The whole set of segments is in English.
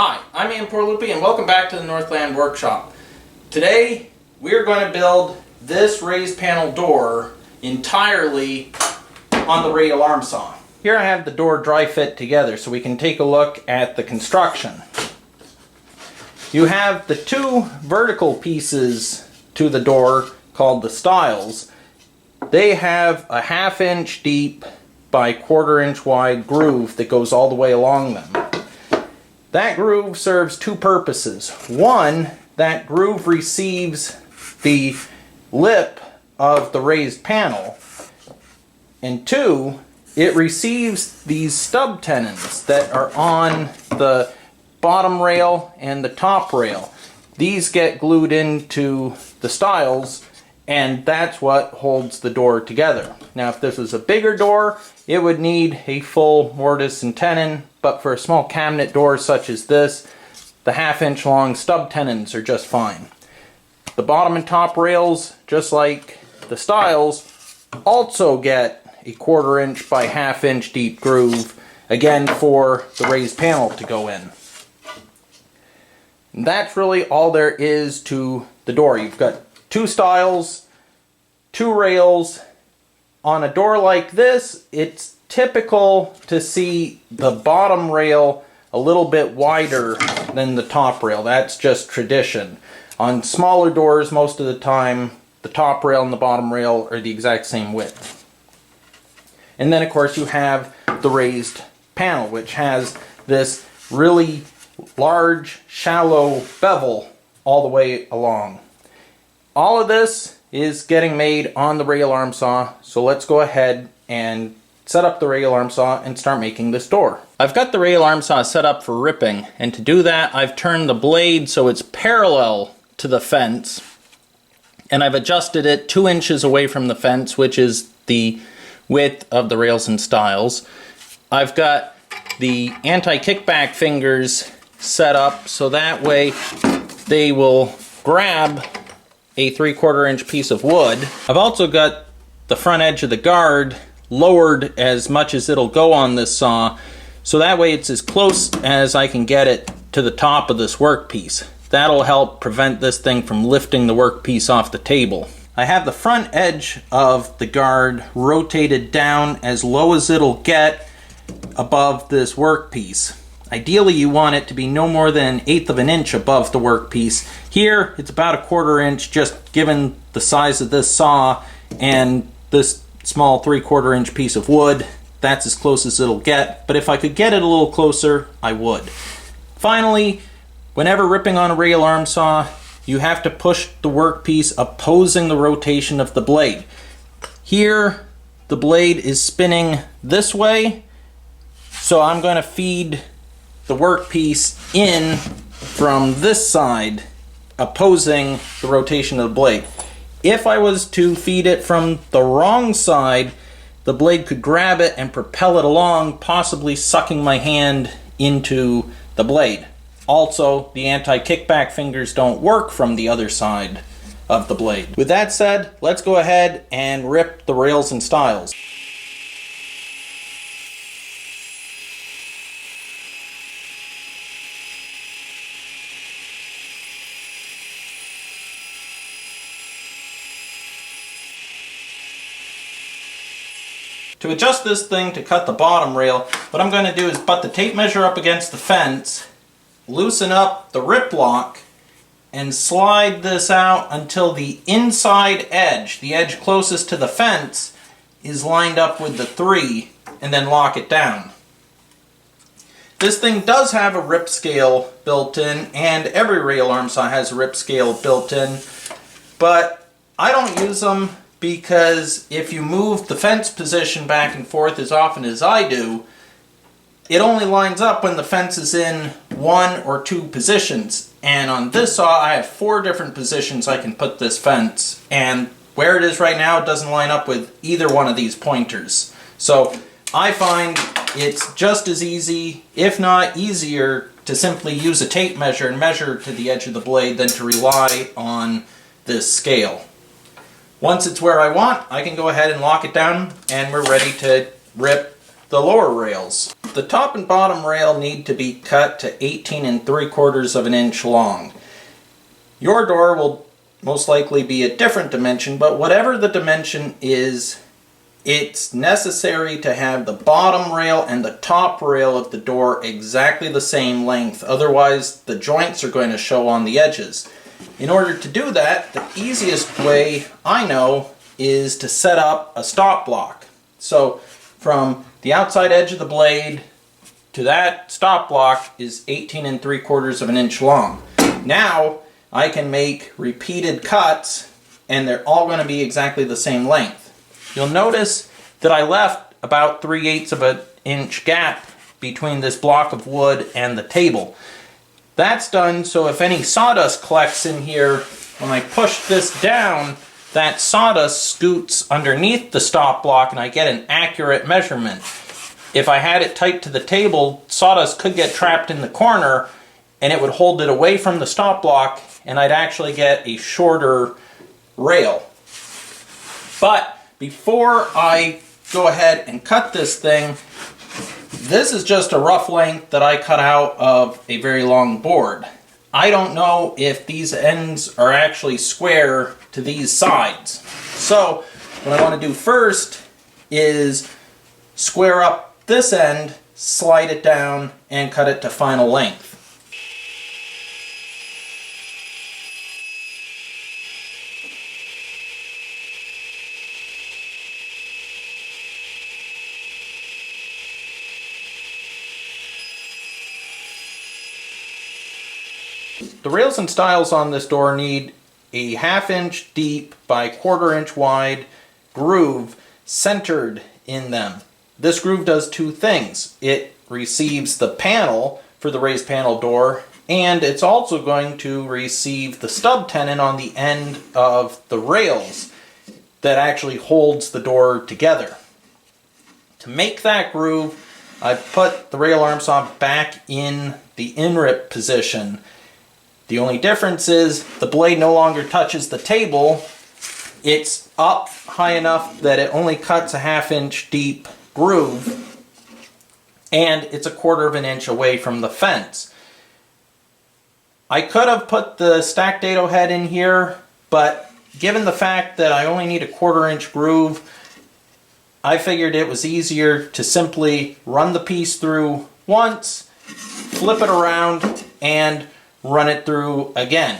Hi, I'm Iain and welcome back to the Northland Workshop. Today we're going to build this raised panel door entirely on the radial arm saw. Here I have the door dry fit together so we can take a look at the construction. You have the two vertical pieces to the door called the stiles. They have a 1/2 inch deep by 1/4 inch wide groove that goes all the way along them. That groove serves two purposes. One, that groove receives the lip of the raised panel. And two, it receives these stub tenons that are on the bottom rail and the top rail. These get glued into the stiles, and that's what holds the door together. Now, if this was a bigger door, it would need a full mortise and tenon, but for a small cabinet door such as this, the 1/2 inch long stub tenons are just fine. The bottom and top rails, just like the stiles, also get a 1/4 inch by 1/2 inch deep groove, again for the raised panel to go in. And that's really all there is to the door. You've got two stiles, two rails. On a door like this, it's typical to see the bottom rail a little bit wider than the top rail. That's just tradition. On smaller doors, most of the time, the top rail and the bottom rail are the exact same width. And then, of course, you have the raised panel, which has this really large, shallow bevel all the way along. All of this is getting made on the radial arm saw, so let's go ahead and set up the radial arm saw and start making this door. I've got the radial arm saw set up for ripping, and to do that I've turned the blade so it's parallel to the fence, and I've adjusted it 2 inches away from the fence, which is the width of the rails and stiles. I've got the anti-kickback fingers set up so that way they will grab a 3/4 inch piece of wood. I've also got the front edge of the guard lowered as much as it'll go on this saw, so that way it's as close as I can get it to the top of this workpiece. That'll help prevent this thing from lifting the workpiece off the table. I have the front edge of the guard rotated down as low as it'll get above this workpiece. Ideally, you want it to be no more than 1/8 of an inch above the workpiece. Here, it's about 1/4 inch, just given the size of this saw and this small 3/4 inch piece of wood. That's as close as it'll get, but if I could get it a little closer, I would. Finally, whenever ripping on a radial arm saw, you have to push the workpiece opposing the rotation of the blade. Here, the blade is spinning this way, so I'm going to feed the workpiece in from this side, opposing the rotation of the blade. If I was to feed it from the wrong side, the blade could grab it and propel it along, possibly sucking my hand into the blade. Also, the anti-kickback fingers don't work from the other side of the blade. With that said, let's go ahead and rip the rails and stiles. To adjust this thing to cut the bottom rail, what I'm going to do is butt the tape measure up against the fence, loosen up the rip lock, and slide this out until the inside edge, the edge closest to the fence, is lined up with the 3, and then lock it down. This thing does have a rip scale built in, and every radial arm saw has a rip scale built in, but I don't use them because if you move the fence position back and forth as often as I do, it only lines up when the fence is in 1 or 2 positions. And on this saw, I have 4 different positions I can put this fence, and where it is right now, it doesn't line up with either one of these pointers. So I find it's just as easy, if not easier, to simply use a tape measure and measure to the edge of the blade than to rely on this scale. Once it's where I want, I can go ahead and lock it down, and we're ready to rip the lower rails. The top and bottom rail need to be cut to 18 3/4 of an inch long. Your door will most likely be a different dimension, but whatever the dimension is, it's necessary to have the bottom rail and the top rail of the door exactly the same length. Otherwise, the joints are going to show on the edges. In order to do that, the easiest way I know is to set up a stop block. So from the outside edge of the blade to that stop block is 18 3/4 of an inch long. Now I can make repeated cuts and they're all going to be exactly the same length. You'll notice that I left about 3/8 of an inch gap between this block of wood and the table. That's done so if any sawdust collects in here, when I push this down, that sawdust scoots underneath the stop block and I get an accurate measurement. If I had it tight to the table, sawdust could get trapped in the corner and it would hold it away from the stop block and I'd actually get a shorter rail. But before I go ahead and cut this thing, this is just a rough length that I cut out of a very long board. I don't know if these ends are actually square to these sides. So what I want to do first is square up this end, slide it down, and cut it to final length. The rails and stiles on this door need a 1/2 inch deep by 1/4 inch wide groove centered in them. This groove does two things. It receives the panel for the raised panel door, and it's also going to receive the stub tenon on the end of the rails that actually holds the door together. To make that groove, I've put the rail arm saw back in the in-rip position. The only difference is the blade no longer touches the table. It's up high enough that it only cuts a 1/2 inch deep groove, and it's a 1/4 of an inch away from the fence. I could have put the stacked dado head in here, but given the fact that I only need a 1/4 inch groove, I figured it was easier to simply run the piece through once, flip it around, and run it through again.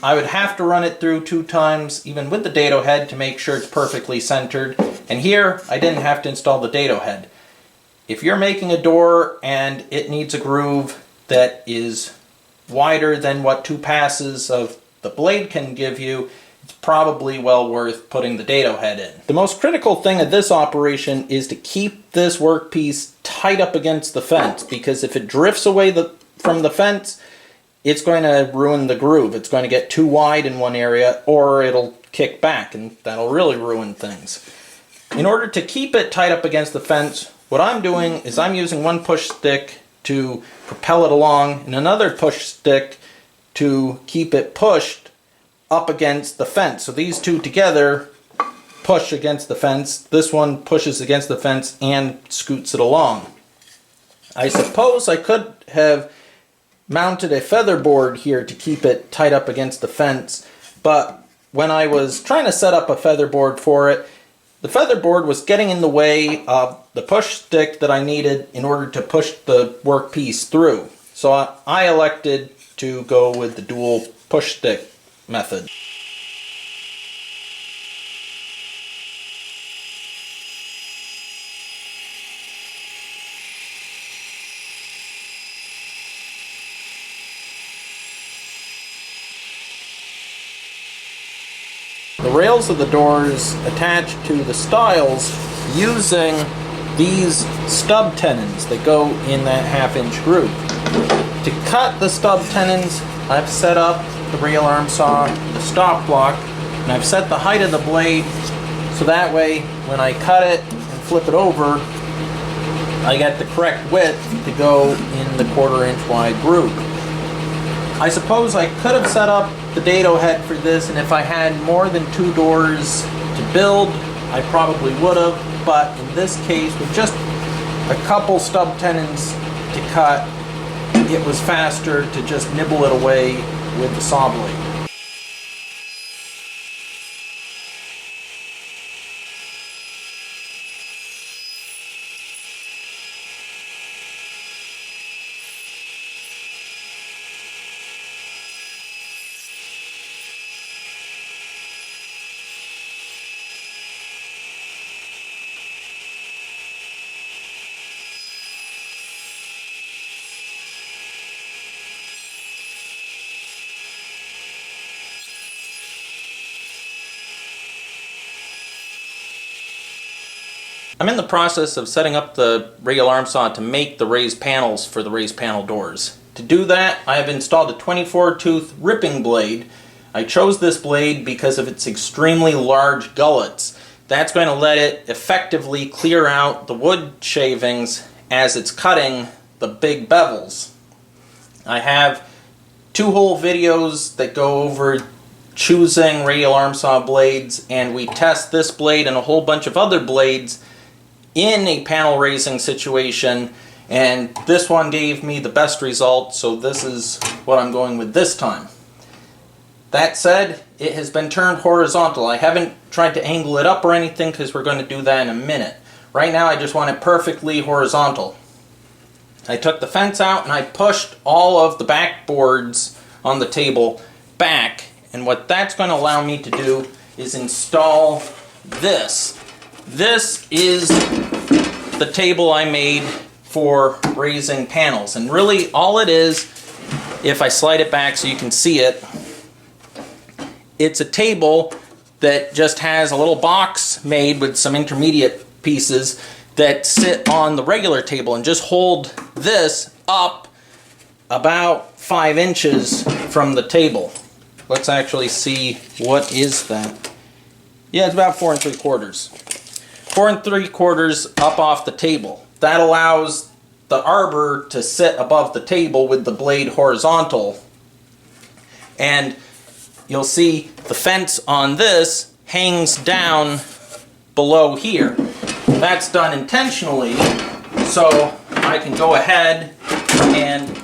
I would have to run it through 2 times, even with the dado head, to make sure it's perfectly centered. And here, I didn't have to install the dado head. If you're making a door and it needs a groove that is wider than what 2 passes of the blade can give you, it's probably well worth putting the dado head in. The most critical thing of this operation is to keep this workpiece tight up against the fence, because if it drifts away from the fence, it's going to ruin the groove. It's going to get too wide in one area, or it'll kick back, and that'll really ruin things. In order to keep it tight up against the fence, what I'm doing is I'm using one push stick to propel it along, and another push stick to keep it pushed up against the fence. So these two together push against the fence. This one pushes against the fence and scoots it along. I suppose I could have mounted a feather board here to keep it tight up against the fence, but when I was trying to set up a feather board for it, the feather board was getting in the way of the push stick that I needed in order to push the workpiece through. So I elected to go with the dual push stick method. The rails of the doors attach to the stiles using these stub tenons that go in that 1/2 inch groove. To cut the stub tenons, I've set up the rail arm saw, the stop block, and I've set the height of the blade so that way when I cut it and flip it over, I get the correct width to go in the 1/4 inch wide groove. I suppose I could have set up the dado head for this, and if I had more than 2 doors to build, I probably would have, but in this case, with just a couple stub tenons to cut, it was faster to just nibble it away with the saw blade. I'm in the process of setting up the radial arm saw to make the raised panels for the raised panel doors. To do that, I have installed a 24-tooth ripping blade. I chose this blade because of its extremely large gullets. That's going to let it effectively clear out the wood shavings as it's cutting the big bevels. I have 2 whole videos that go over choosing radial arm saw blades, and we test this blade and a whole bunch of other blades in a panel raising situation, and this one gave me the best result, so this is what I'm going with this time. That said, it has been turned horizontal. I haven't tried to angle it up or anything because we're going to do that in a minute. Right now I just want it perfectly horizontal. I took the fence out and I pushed all of the backboards on the table back, and what that's going to allow me to do is install this. This is the table I made for raising panels, and really all it is, if I slide it back so you can see it, it's a table that just has a little box made with some intermediate pieces that sit on the regular table and just hold this up about 5 inches from the table. Let's actually see, what is that? Yeah, it's about 4 3/4. 4 3/4 up off the table. That allows the arbor to sit above the table with the blade horizontal. And you'll see the fence on this hangs down below here. That's done intentionally so I can go ahead and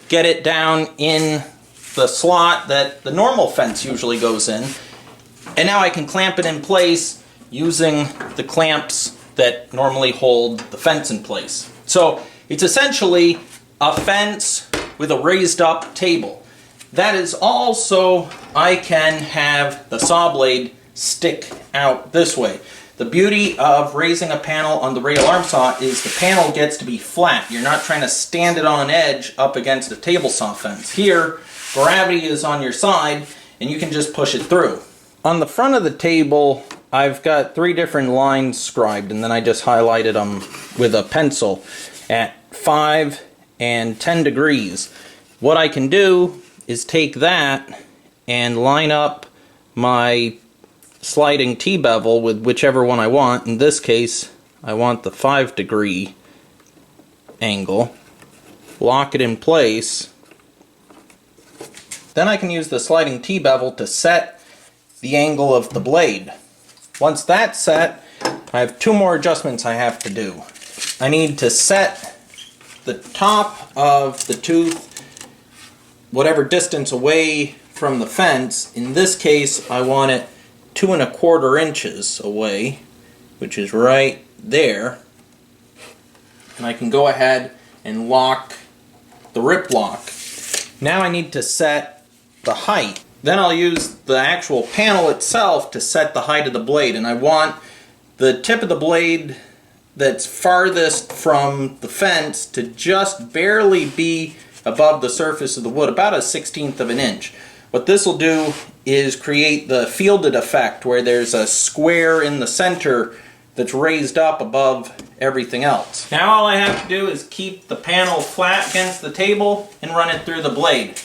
get it down in the slot that the normal fence usually goes in. And now I can clamp it in place using the clamps that normally hold the fence in place. So it's essentially a fence with a raised up table. That is also, I can have the saw blade stick out this way. The beauty of raising a panel on the radial arm saw is the panel gets to be flat. You're not trying to stand it on edge up against a table saw fence. Here, gravity is on your side and you can just push it through. On the front of the table, I've got 3 different lines scribed, and then I just highlighted them with a pencil at 5 and 10 degrees. What I can do is take that and line up my sliding T-bevel with whichever one I want. In this case, I want the 5-degree angle. Lock it in place. Then I can use the sliding T-bevel to set the angle of the blade. Once that's set, I have 2 more adjustments I have to do. I need to set the top of the tooth whatever distance away from the fence. In this case, I want it 2 1/4 inches away, which is right there. And I can go ahead and lock the rip lock. Now I need to set the height. Then I'll use the actual panel itself to set the height of the blade, and I want the tip of the blade that's farthest from the fence to just barely be above the surface of the wood, about a 1/16 of an inch. What this will do is create the fielded effect where there's a square in the center that's raised up above everything else. Now all I have to do is keep the panel flat against the table and run it through the blade.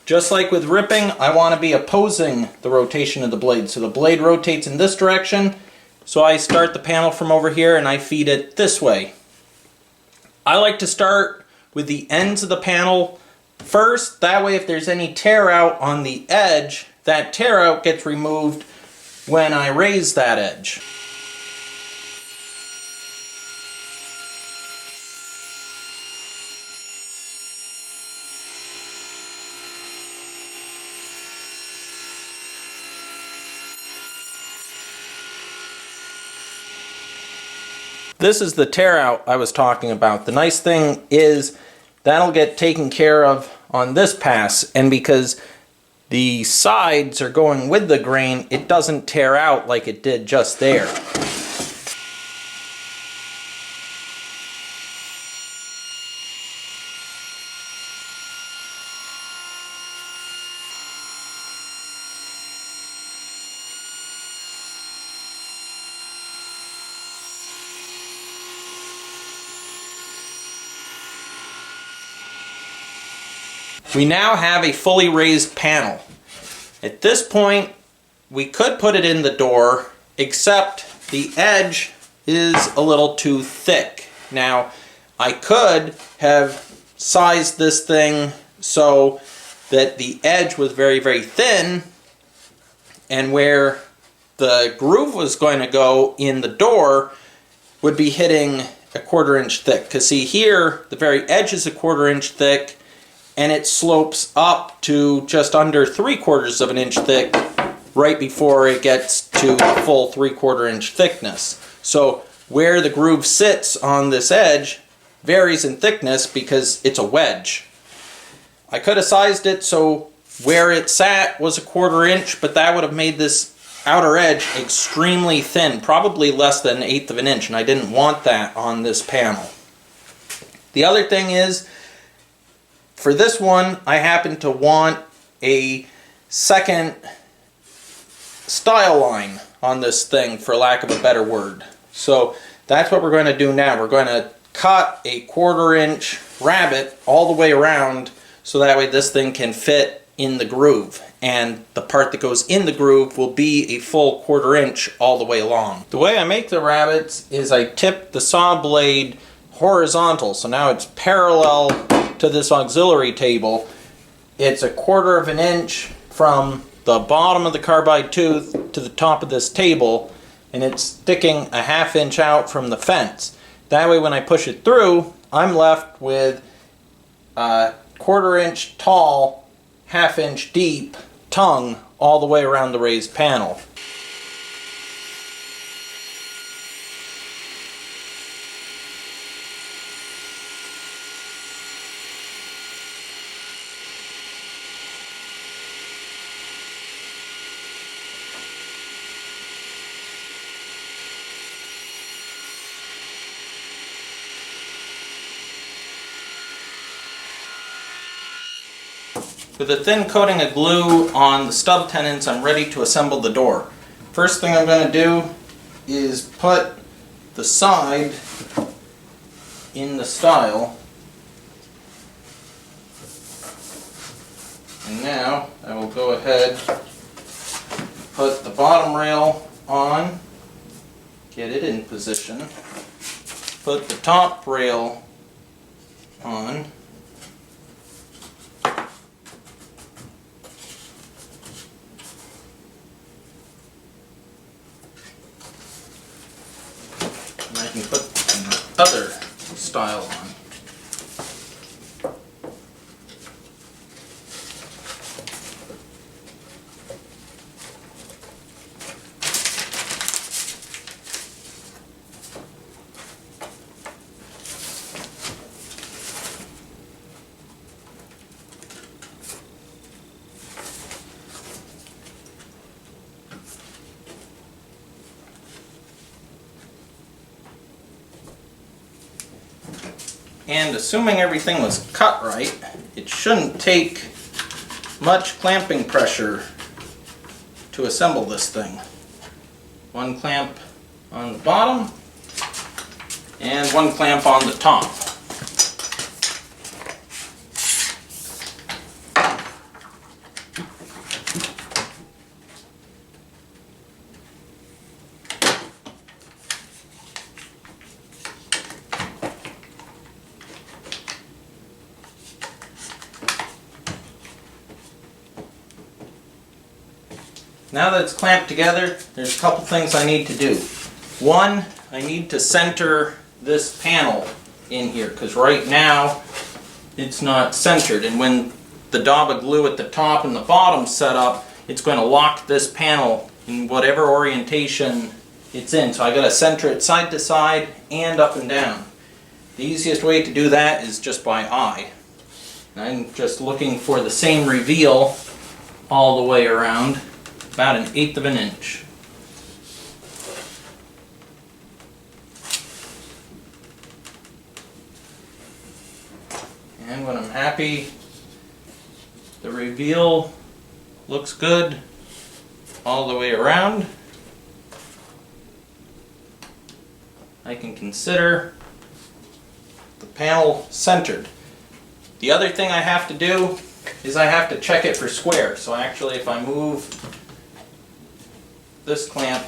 Just like with ripping, I want to be opposing the rotation of the blade. So the blade rotates in this direction, so I start the panel from over here and I feed it this way. I like to start with the ends of the panel first. That way if there's any tear out on the edge, that tear out gets removed when I raise that edge. This is the tear out I was talking about. The nice thing is that'll get taken care of on this pass, and because the sides are going with the grain, it doesn't tear out like it did just there. We now have a fully raised panel. At this point, we could put it in the door, except the edge is a little too thick. Now, I could have sized this thing so that the edge was very, very thin, and where the groove was going to go in the door would be hitting a 1/4 inch thick. Because see here, the very edge is a 1/4 inch thick, and it slopes up to just under 3/4 of an inch thick right before it gets to a full 3/4 inch thickness. So where the groove sits on this edge varies in thickness because it's a wedge. I could have sized it so where it sat was a 1/4 inch, but that would have made this outer edge extremely thin, probably less than 1/8 of an inch, and I didn't want that on this panel. The other thing is, for this one, I happen to want a second style line on this thing, for lack of a better word. So that's what we're going to do now. We're going to cut a 1/4 inch rabbet all the way around, so that way this thing can fit in the groove. And the part that goes in the groove will be a full 1/4 inch all the way along. The way I make the rabbets is I tip the saw blade horizontal, so now it's parallel to this auxiliary table. It's a 1/4 of an inch from the bottom of the carbide tooth to the top of this table, and it's sticking a 1/2 inch out from the fence. That way when I push it through, I'm left with a 1/4 inch tall, 1/2 inch deep tongue all the way around the raised panel. With a thin coating of glue on the stub tenons, I'm ready to assemble the door. First thing I'm going to do is put the side in the stile. And now I will go ahead, put the bottom rail on, get it in position, put the top rail on, and I can put the other stile on. And assuming everything was cut right, it shouldn't take much clamping pressure to assemble this thing. One clamp on the bottom and one clamp on the top. Now that it's clamped together, there's a couple things I need to do. One, I need to center this panel in here, because right now it's not centered, and when the dab of glue at the top and the bottom set up, it's going to lock this panel in whatever orientation it's in. So I got to center it side to side and up and down. The easiest way to do that is just by eye. And I'm just looking for the same reveal all the way around, about 1/8 of an inch. And when I'm happy the reveal looks good all the way around, I can consider the panel centered. The other thing I have to do is I have to check it for square. So actually, if I move this clamp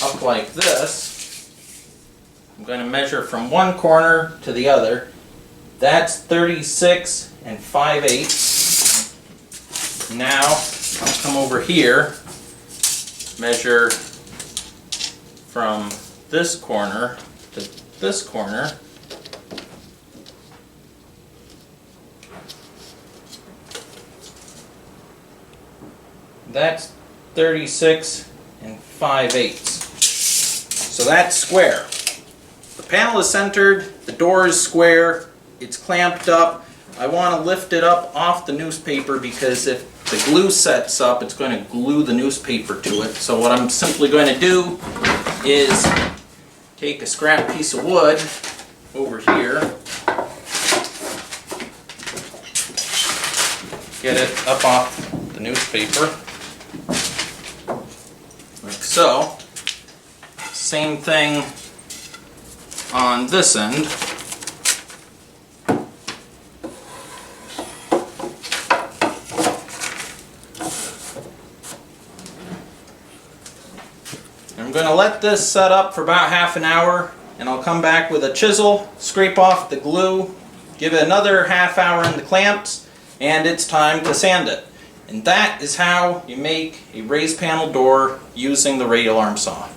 up like this, I'm going to measure from one corner to the other. That's 36 5/8. Now I'll come over here, measure from this corner to this corner. That's 36 5/8. So that's square. The panel is centered, the door is square, it's clamped up. I want to lift it up off the newspaper because if the glue sets up, it's going to glue the newspaper to it. So what I'm simply going to do is take a scrap piece of wood over here, get it up off the newspaper, like so. Same thing on this end. I'm going to let this set up for about half an hour, and I'll come back with a chisel, scrape off the glue, give it another half hour in the clamps, and it's time to sand it. And that is how you make a raised panel door using the radial arm saw.